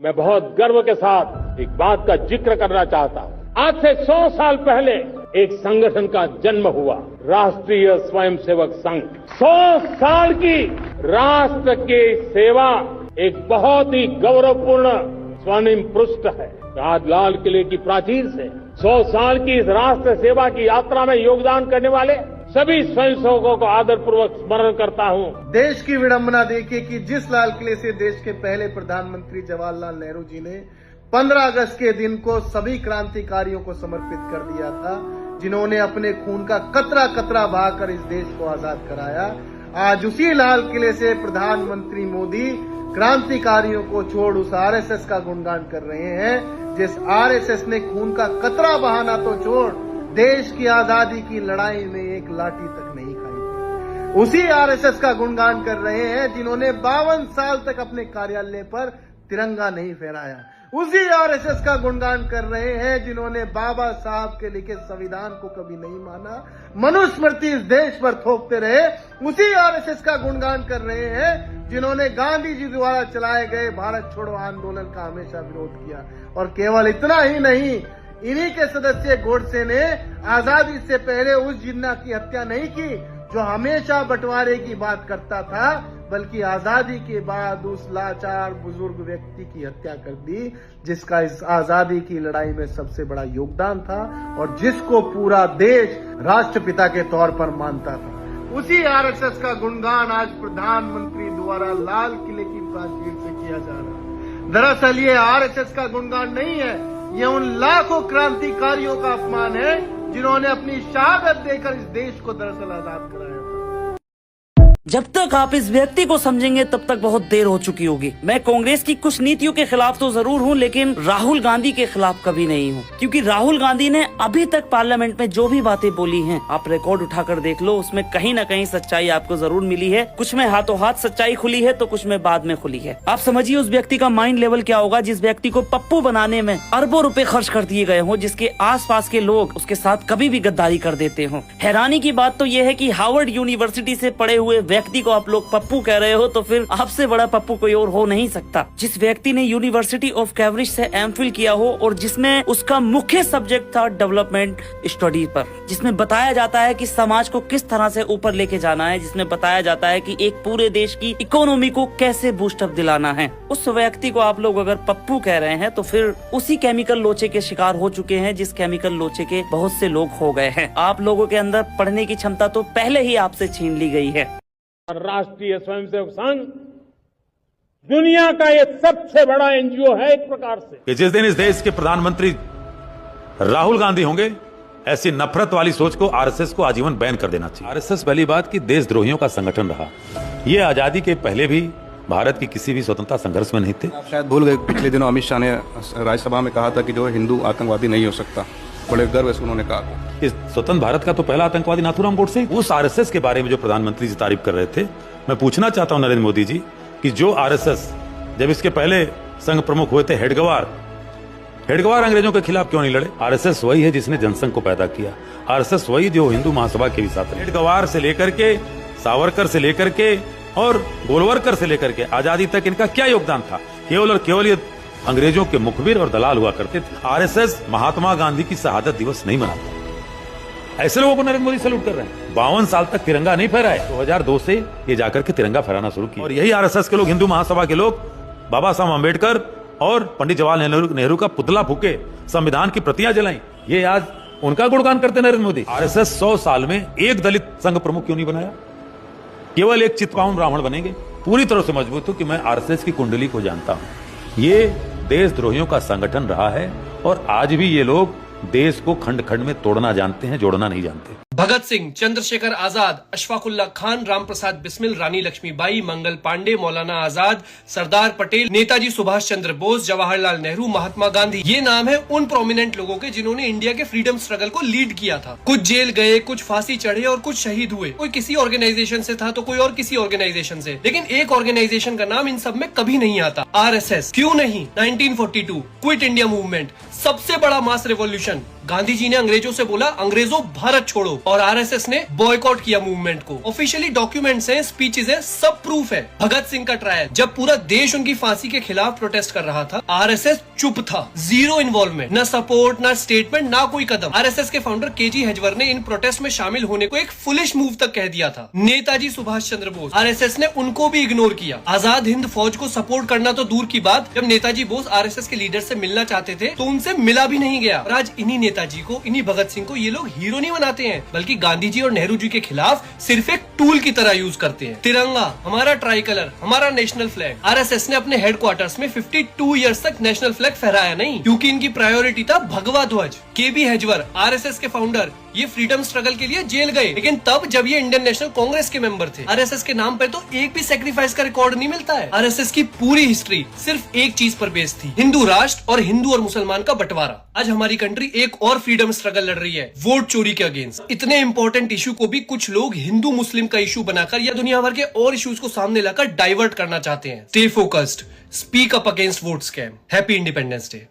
मैं बहुत गर्व के साथ एक बात का जिक्र करना चाहता हूँ। आज से 100 साल पहले एक संगठन का जन्म हुआ, राष्ट्रीय स्वयंसेवक संघ। 100 साल की राष्ट्र की सेवा एक बहुत ही गौरवपूर्ण स्वर्णिम पृष्ठ है। आज लाल किले की प्राचीर से 100 साल की इस राष्ट्र सेवा की यात्रा में योगदान करने वाले सभी स्वयंसेवकों को आदरपूर्वक स्मरण करता हूँ। देश की विडंबना देखिए कि जिस लाल किले से देश के पहले प्रधानमंत्री जवाहरलाल नेहरू जी ने 15 अगस्त के दिन को सभी क्रांतिकारियों को समर्पित कर दिया था, जिन्होंने अपने खून का कतरा कतरा बहाकर इस देश को आजाद कराया। आज उसी लाल किले से प्रधानमंत्री मोदी क्रांतिकारियों को छोड़ उस आरएसएस का गुणगान कर रहे हैं, जिस आरएसएस ने खून का कतरा बहाना तो छोड़ देश की आजादी की लड़ाई में एक लाठी तक नहीं खाई। उसी आरएसएस का गुणगान कर रहे हैं जिन्होंने 52 साल तक अपने कार्यालय पर तिरंगा नहीं फहराया। उसी आरएसएस का गुणगान कर रहे हैं जिन्होंने बाबा साहब के लिखे संविधान को कभी नहीं माना, मनुस्मृति इस देश पर थोपते रहे। उसी आरएसएस का गुणगान कर रहे हैं जिन्होंने गांधी जी द्वारा चलाए गए भारत छोड़ो आंदोलन का हमेशा विरोध किया। और केवल इतना ही नहीं, इन्हीं के सदस्य गोडसे ने आजादी से पहले उस जिन्ना की हत्या नहीं की जो हमेशा बंटवारे की बात करता था, बल्कि आजादी के बाद उस लाचार बुजुर्ग व्यक्ति की हत्या कर दी जिसका इस आजादी की लड़ाई में सबसे बड़ा योगदान था और जिसको पूरा देश राष्ट्रपिता के तौर पर मानता था। उसी आरएसएस का गुणगान आज प्रधानमंत्री द्वारा लाल किले की प्राचीर से किया जा रहा है। दरअसल ये आरएसएस का गुणगान नहीं है, ये उन लाखों क्रांतिकारियों का अपमान है जिन्होंने अपनी शहादत देकर इस देश को दरअसल आजाद कराया था। जब तक आप इस व्यक्ति को समझेंगे तब तक बहुत देर हो चुकी होगी। मैं कांग्रेस की कुछ नीतियों के खिलाफ तो जरूर हूँ, लेकिन राहुल गांधी के खिलाफ कभी नहीं हूँ, क्योंकि राहुल गांधी ने अभी तक पार्लियामेंट में जो भी बातें बोली हैं, आप रिकॉर्ड उठाकर देख लो, उसमें कहीं न कहीं सच्चाई आपको जरूर मिली है। कुछ में हाथों हाथ सच्चाई खुली है तो कुछ में बाद में खुली है। आप समझिए उस व्यक्ति का माइंड लेवल क्या होगा जिस व्यक्ति को पप्पू बनाने में अरबों रुपए खर्च कर दिए गए हों, जिसके आसपास के लोग उसके साथ कभी भी गद्दारी कर देते हों। हैरानी की बात तो यह है कि हार्वर्ड यूनिवर्सिटी से पढ़े हुए व्यक्ति को आप लोग पप्पू कह रहे हो, तो फिर आपसे बड़ा पप्पू कोई और हो नहीं सकता। जिस व्यक्ति ने यूनिवर्सिटी ऑफ कैम्ब्रिज से एमफिल किया हो और जिसमें उसका मुख्य सब्जेक्ट था डेवलपमेंट स्टडी पर, जिसमें बताया जाता है कि समाज को किस तरह से ऊपर लेके जाना है, जिसमें बताया जाता है कि एक पूरे देश की इकोनॉमी को कैसे बूस्टअप दिलाना है, उस व्यक्ति को आप लोग अगर पप्पू कह रहे हैं तो फिर उसी केमिकल लोचे के शिकार हो चुके हैं जिस केमिकल लोचे के बहुत से लोग हो गए हैं। आप लोगों के अंदर पढ़ने की क्षमता तो पहले ही आपसे छीन ली गई है। राष्ट्रीय स्वयंसेवक संघ दुनिया का ये सबसे बड़ा एनजीओ है एक प्रकार से कि जिस दिन इस देश के प्रधानमंत्री राहुल गांधी होंगे, ऐसी नफरत वाली सोच को आरएसएस को आजीवन बैन कर देना चाहिए। आरएसएस पहली बात कि देशद्रोहियों का संगठन रहा, ये आजादी के पहले भी भारत की किसी भी स्वतंत्रता संघर्ष में नहीं थे। आप शायद भूल गए, पिछले दिनों अमित शाह ने राज्यसभा में कहा था कि जो हिंदू आतंकवादी नहीं हो सकता। बड़े गर्व से उन्होंने कहा इस स्वतंत्र भारत का तो पहला आतंकवादी नाथूराम गोडसे। उस आरएसएस के बारे में जो प्रधानमंत्री जी तारीफ कर रहे थे, मैं पूछना चाहता हूं नरेंद्र मोदी जी कि जो आरएसएस जब इसके पहले संघ प्रमुख हुए थे हेडगवार अंग्रेजों के खिलाफ क्यों नहीं लड़े? आरएसएस वही है जिसने जनसंघ को पैदा किया। आरएसएस वही जो हिंदू महासभा के भी साथ, हेडगवार से लेकर के, सावरकर से लेकर के और गोलवरकर से लेकर के आजादी तक इनका क्या योगदान था? केवल और केवल ये अंग्रेजों के मुखबिर और दलाल हुआ करते थे। आरएसएस महात्मा गांधी की शहादत दिवस नहीं मनाता। ऐसे लोगों को नरेंद्र मोदी सैल्यूट कर रहे हैं। 52 साल तक तिरंगा नहीं फहराए, 2002 से ये जाकर के तिरंगा फहराना शुरू किया। और यही आरएसएस के लोग, हिंदू महासभा के लोग, बाबा साहब अम्बेडकर और पंडित जवाहरलाल नेहरू का पुतला फूके, संविधान की प्रतियां जलाई, ये आज उनका गुणगान करते नरेंद्र मोदी। आरएसएस 100 साल में एक दलित संघ प्रमुख क्यों नहीं बनाया? केवल एक चितपावन ब्राह्मण बनेंगे। पूरी तरह से मजबूत हूं कि मैं आरएसएस की कुंडली को जानता हूं। ये देशद्रोहियों का संगठन रहा है और आज भी ये लोग देश को खंड खंड में तोड़ना जानते हैं, जोड़ना नहीं जानते। भगत सिंह, चंद्रशेखर आजाद, अशफाकुल्ला खान, राम प्रसाद बिस्मिल, रानी लक्ष्मीबाई, मंगल पांडे, मौलाना आजाद, सरदार पटेल, नेताजी सुभाष चंद्र बोस, जवाहरलाल नेहरू, महात्मा गांधी, ये नाम है उन प्रोमिनेंट लोगों के जिन्होंने इंडिया के फ्रीडम स्ट्रगल को लीड किया था। कुछ जेल गए, कुछ फांसी चढ़े और कुछ शहीद हुए। कोई किसी ऑर्गेनाइजेशन से था तो कोई और किसी ऑर्गेनाइजेशन से, लेकिन एक ऑर्गेनाइजेशन का नाम इन सब में कभी नहीं आता, आरएसएस। क्यों नहीं? 1942 क्विट इंडिया मूवमेंट, सबसे बड़ा मास रेवोल्यूशन गांधी जी ने अंग्रेजों से बोला अंग्रेजों भारत छोड़ो, और आरएसएस ने बॉयकॉट किया मूवमेंट को। ऑफिशियली डॉक्यूमेंट्स हैं, स्पीचेस हैं, सब प्रूफ है। भगत सिंह का ट्रायल, जब पूरा देश उनकी फांसी के खिलाफ प्रोटेस्ट कर रहा था, आरएसएस चुप था, जीरो इन्वॉल्वमेंट, ना सपोर्ट, ना स्टेटमेंट, ना कोई कदम। आरएसएस के फाउंडर केजी हेजवर ने इन प्रोटेस्ट में शामिल होने को एक फुलिश मूव तक कह दिया था। नेताजी सुभाष चंद्र बोस, आरएसएस ने उनको भी इग्नोर किया। आजाद हिंद फौज को सपोर्ट करना तो दूर की बात, जब नेताजी बोस आरएसएस के लीडर से मिलना चाहते थे तो उनसे मिला भी नहीं गया। और आज इन्हीं नेताजी को, इन्हीं भगत सिंह को ये लोग हीरो नहीं बनाते हैं, बल्कि गांधी जी और नेहरू जी के खिलाफ सिर्फ एक टूल की तरह यूज करते हैं। तिरंगा, हमारा ट्राई कलर, हमारा नेशनल फ्लैग। आरएसएस ने अपने हेडक्वार्टर्स में 52 इयर्स तक नेशनल फ्लैग फहराया नहीं, क्योंकि इनकी प्रायोरिटी था भगवा ध्वज। केबी हेजवर, आरएसएस के फाउंडर, ये फ्रीडम स्ट्रगल के लिए जेल गए, लेकिन तब जब ये इंडियन नेशनल कांग्रेस के मेंबर थे। आरएसएस के नाम पर तो एक भी सेक्रीफाइस का रिकॉर्ड नहीं मिलता है। आरएसएस की पूरी हिस्ट्री सिर्फ एक चीज पर बेस्ड थी, हिंदू राष्ट्र और हिंदू और मुसलमान का बंटवारा। आज हमारी कंट्री एक और फ्रीडम स्ट्रगल लड़ रही है, वोट चोरी के अगेंस्ट। इतने इंपॉर्टेंट इशू को भी कुछ लोग हिंदू मुस्लिम का इशू बनाकर या दुनिया भर के और इश्यूज को सामने लाकर डाइवर्ट करना चाहते हैं। Stay focused, speak up against vote scam. Happy independence day.